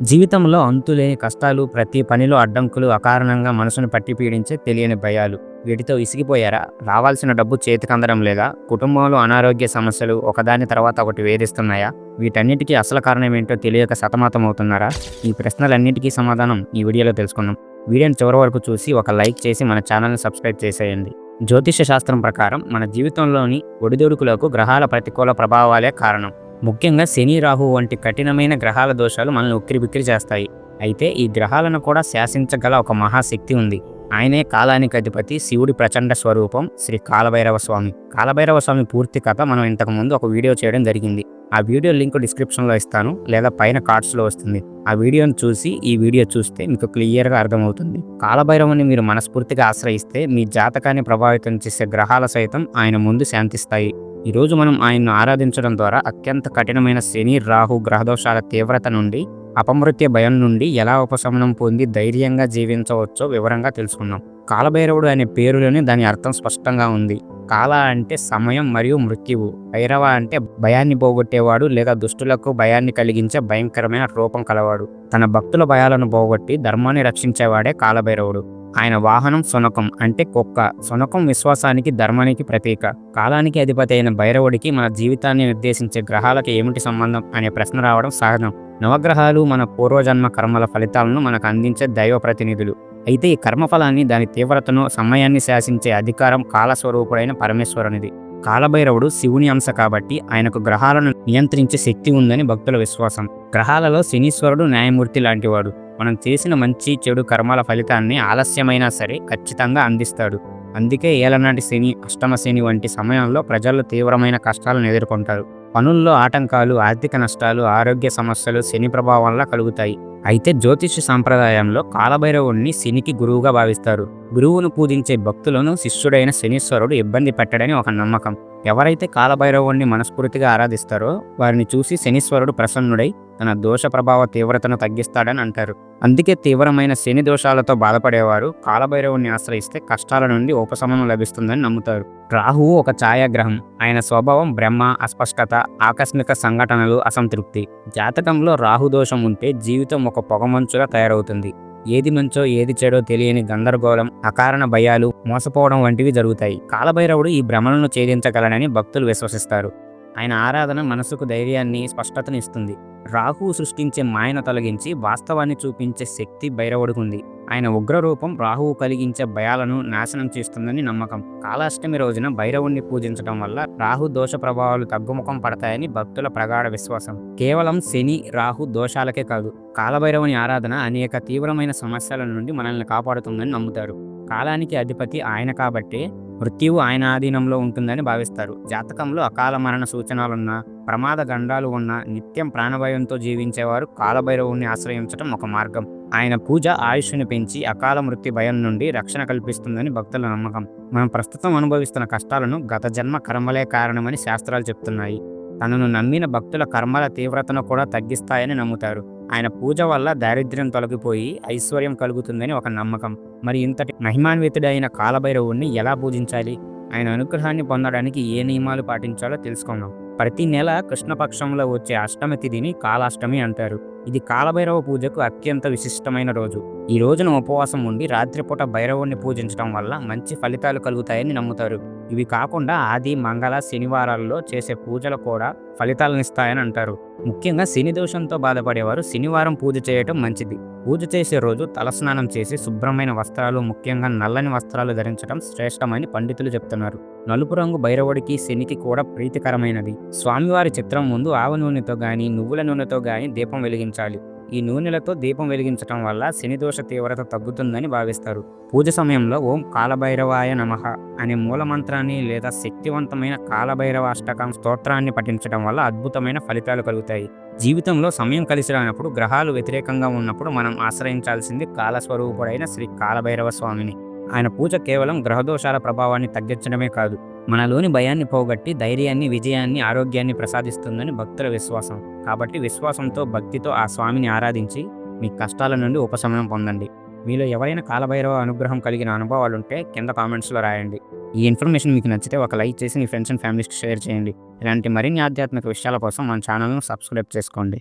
జీవితంలో అంతులేని కష్టాలు, ప్రతి పనిలో అడ్డంకులు, అకారణంగా మనసును పట్టి పీడించే తెలియని భయాలు. వీటితో విసిగిపోయారా? రావాల్సిన డబ్బు చేతికందడం లేదా? కుటుంబంలో అనారోగ్య సమస్యలు ఒకదాని తర్వాత ఒకటి వేధిస్తున్నాయా? వీటన్నిటికీ అసలు కారణమేంటో తెలియక సతమతమవుతున్నారా? ఈ ప్రశ్నలన్నిటికీ సమాధానం ఈ వీడియోలో తెలుసుకుందాం. వీడియోని చివరి వరకు చూసి ఒక లైక్ చేసి మన ఛానల్ని సబ్స్క్రైబ్ చేసేయండి. జ్యోతిష్య శాస్త్రం ప్రకారం మన జీవితంలోని ఒడిదుడుకులకు గ్రహాల ప్రతికూల ప్రభావాలే కారణం. ముఖ్యంగా శని, రాహు వంటి కఠినమైన గ్రహాల దోషాలు మనల్ని ఉక్కిరిబిక్కిరి చేస్తాయి. అయితే ఈ గ్రహాలను కూడా శాసించగల ఒక మహాశక్తి ఉంది. ఆయనే కాలానికి అధిపతి, శివుడి ప్రచండ స్వరూపం శ్రీ కాలభైరవ స్వామి. కాలభైరవ స్వామి పూర్తి కథ మనం ఇంతకుముందు ఒక వీడియో చేయడం జరిగింది. ఆ వీడియో లింక్ డిస్క్రిప్షన్లో ఇస్తాను, లేదా పైన కార్డ్స్లో వస్తుంది. ఆ వీడియోని చూసి ఈ వీడియో చూస్తే మీకు క్లియర్గా అర్థమవుతుంది. కాలభైరవుని మీరు మనస్ఫూర్తిగా ఆశ్రయిస్తే మీ జాతకాన్ని ప్రభావితం చేసే గ్రహాల సైతం ఆయన ముందు శాంతిస్తాయి. ఈరోజు మనం ఆయన్ను ఆరాధించడం ద్వారా అత్యంత కఠినమైన శని, రాహు గ్రహదోషాల తీవ్రత నుండి, అపమృత్య భయం నుండి ఎలా ఉపశమనం పొంది ధైర్యంగా జీవించవచ్చో వివరంగా తెలుసుకుందాం. కాలభైరవుడు అనే పేరులోనే దాని అర్థం స్పష్టంగా ఉంది. కాల అంటే సమయం మరియు మృత్యువు. భైరవ అంటే భయాన్ని పోగొట్టేవాడు లేదా దుష్టులకు భయాన్ని కలిగించే భయంకరమైన రూపం కలవాడు. తన భక్తుల భయాలను పోగొట్టి ధర్మాన్ని రక్షించేవాడే కాలభైరవుడు. ఆయన వాహనం శునకం అంటే కుక్క. శునకం విశ్వాసానికి, ధర్మానికి ప్రతీక. కాలానికి అధిపతి అయిన భైరవుడికి మన జీవితాన్ని నిర్దేశించే గ్రహాలకి ఏమిటి సంబంధం అనే ప్రశ్న రావడం సహజం. నవగ్రహాలు మన పూర్వజన్మ కర్మల ఫలితాలను మనకు అందించే దైవ ప్రతినిధులు. అయితే ఈ కర్మఫలాన్ని, దాని తీవ్రతను, సమయాన్ని శాసించే అధికారం కాలస్వరూపుడైన పరమేశ్వరునిది. కాలభైరవుడు శివుని అంశ కాబట్టి ఆయనకు గ్రహాలను నియంత్రించే శక్తి ఉందని భక్తుల విశ్వాసం. గ్రహాలలో శనీశ్వరుడు న్యాయమూర్తి లాంటివాడు. మనం చేసిన మంచి చెడు కర్మల ఫలితాన్ని ఆలస్యమైనా సరే ఖచ్చితంగా అందిస్తాడు. అందుకే ఏలనాటి శని, అష్టమ శని వంటి సమయంలో ప్రజలు తీవ్రమైన కష్టాలను ఎదుర్కొంటారు. పనుల్లో ఆటంకాలు, ఆర్థిక నష్టాలు, ఆరోగ్య సమస్యలు శని ప్రభావం వల్ల కలుగుతాయి. అయితే జ్యోతిష్య సాంప్రదాయంలో కాలభైరవుణ్ణి శనికి గురువుగా భావిస్తారు. గురువును పూజించే భక్తులను శిష్యుడైన శనీశ్వరుడు ఇబ్బంది పెట్టడని ఒక నమ్మకం. ఎవరైతే కాలభైరవుణ్ణి మనస్ఫూర్తిగా ఆరాధిస్తారో వారిని చూసి శనీశ్వరుడు ప్రసన్నుడై తన దోష ప్రభావ తీవ్రతను తగ్గిస్తాడని అంటారు. అందుకే తీవ్రమైన శని దోషాలతో బాధపడేవారు కాలభైరవుణ్ణి ఆశ్రయిస్తే కష్టాల నుండి ఉపశమనం లభిస్తుందని నమ్ముతారు. రాహువు ఒక ఛాయాగ్రహం. ఆయన స్వభావం బ్రహ్మ, అస్పష్టత, ఆకస్మిక సంఘటనలు, అసంతృప్తి. జాతకంలో రాహు దోషం ఉంటే జీవితం ఒక పొగమంచులా తయారవుతుంది. ఏది మంచో ఏది చెడో తెలియని గందరగోళం, అకారణ భయాలు, మోసపోవడం వంటివి జరుగుతాయి. కాలభైరవుడు ఈ భ్రమలను ఛేదించగలనని భక్తులు విశ్వసిస్తారు. ఆయన ఆరాధన మనసుకు ధైర్యాన్ని, స్పష్టతను ఇస్తుంది. రాహువు సృష్టించే మాయను తొలగించి వాస్తవాన్ని చూపించే శక్తి భైరవుడికి. ఆయన ఉగ్రరూపం రాహువు కలిగించే భయాలను నాశనం చేస్తుందని నమ్మకం. కాలాష్టమి రోజున భైరవుణ్ణి పూజించడం వల్ల రాహు దోష ప్రభావాలు తగ్గుముఖం పడతాయని భక్తుల ప్రగాఢ విశ్వాసం. కేవలం శని, రాహు దోషాలకే కాదు, కాలభైరవుని ఆరాధన అనేక తీవ్రమైన సమస్యల నుండి మనల్ని కాపాడుతుందని నమ్ముతారు. కాలానికి అధిపతి ఆయన కాబట్టే మృత్యువు ఆయన ఆధీనంలో ఉంటుందని భావిస్తారు. జాతకంలో అకాల మరణ సూచనలున్నా, ప్రమాద గండాలు ఉన్నా నిత్యం ప్రాణభయంతో జీవించేవారు కాలభైరవుణ్ణి ఆశ్రయించడం ఒక మార్గం. ఆయన పూజ ఆయుష్ని పెంచి అకాల మృత్యు భయం నుండి రక్షణ కల్పిస్తుందని భక్తుల నమ్మకం. మనం ప్రస్తుతం అనుభవిస్తున్న కష్టాలను గత జన్మ కర్మలే కారణమని శాస్త్రాలు చెప్తున్నాయి. తనను నమ్మిన భక్తుల కర్మల తీవ్రతను కూడా తగ్గిస్తాయని నమ్ముతారు. ఆయన పూజ వల్ల దారిద్ర్యం తొలగిపోయి ఐశ్వర్యం కలుగుతుందని ఒక నమ్మకం. మరి ఇంతటి మహిమాన్వితుడైన కాలభైరవుణ్ణి ఎలా పూజించాలి? ఆయన అనుగ్రహాన్ని పొందడానికి ఏ నియమాలు పాటించాలో తెలుసుకుందాం. ప్రతి నెల కృష్ణపక్షంలో వచ్చే అష్టమి తిథిని కాలాష్టమి అంటారు. ఇది కాలభైరవ పూజకు అత్యంత విశిష్టమైన రోజు. ఈ రోజున ఉపవాసం ఉండి రాత్రిపూట భైరవుణ్ణి పూజించడం వల్ల మంచి ఫలితాలు కలుగుతాయని నమ్ముతారు. ఇవి కాకుండా ఆది, మంగళ, శనివారాల్లో చేసే పూజలు కూడా ఫలితాలనిస్తాయని అంటారు. ముఖ్యంగా శని దోషంతో బాధపడేవారు శనివారం పూజ చేయటం మంచిది. పూజ చేసే రోజు తలస్నానం చేసి శుభ్రమైన వస్త్రాలు, ముఖ్యంగా నల్లని వస్త్రాలు ధరించడం శ్రేష్టమని పండితులు చెప్తున్నారు. నలుపు రంగు భైరవుడికి, శనికి కూడా ప్రీతికరమైనది. స్వామివారి చిత్రం ముందు ఆవ నూనెతో గాని, నువ్వుల నూనెతో గాని దీపం వెలిగించాలి. ఈ నూనెలతో దీపం వెలిగించడం వల్ల శనిదోష తీవ్రత తగ్గుతుందని భావిస్తారు. పూజ సమయంలో ఓం కాలభైరవాయ నమః అనే మూలమంత్రాన్ని లేదా శక్తివంతమైన కాలభైరవ అష్టకం స్తోత్రాన్ని పఠించడం వల్ల అద్భుతమైన ఫలితాలు కలుగుతాయి. జీవితంలో సమయం కలిసి రానప్పుడు, గ్రహాలు వ్యతిరేకంగా ఉన్నప్పుడు మనం ఆశ్రయించాల్సింది కాలస్వరూపుడైన శ్రీ కాలభైరవ స్వామిని. ఆయన పూజ కేవలం గ్రహదోషాల ప్రభావాన్ని తగ్గించడమే కాదు, మనలోని భయాన్ని పోగొట్టి ధైర్యాన్ని, విజయాన్ని, ఆరోగ్యాన్ని ప్రసాదిస్తుందని భక్తుల విశ్వాసం. కాబట్టి విశ్వాసంతో, భక్తితో ఆ స్వామిని ఆరాధించి మీ కష్టాల నుండి ఉపశమనం పొందండి. మీలో ఎవరైనా కాలభైరవ అనుగ్రహం కలిగిన అనుభవాలుంటే కింద కామెంట్స్లో రాయండి. ఈ ఇన్ఫర్మేషన్ మీకు నచ్చితే ఒక లైక్ చేసి మీ ఫ్రెండ్స్ అండ్ ఫ్యామిలీస్కి షేర్ చేయండి. ఇలాంటి మరిన్ని ఆధ్యాత్మిక విషయాల కోసం మన ఛానల్ను సబ్స్క్రైబ్ చేసుకోండి.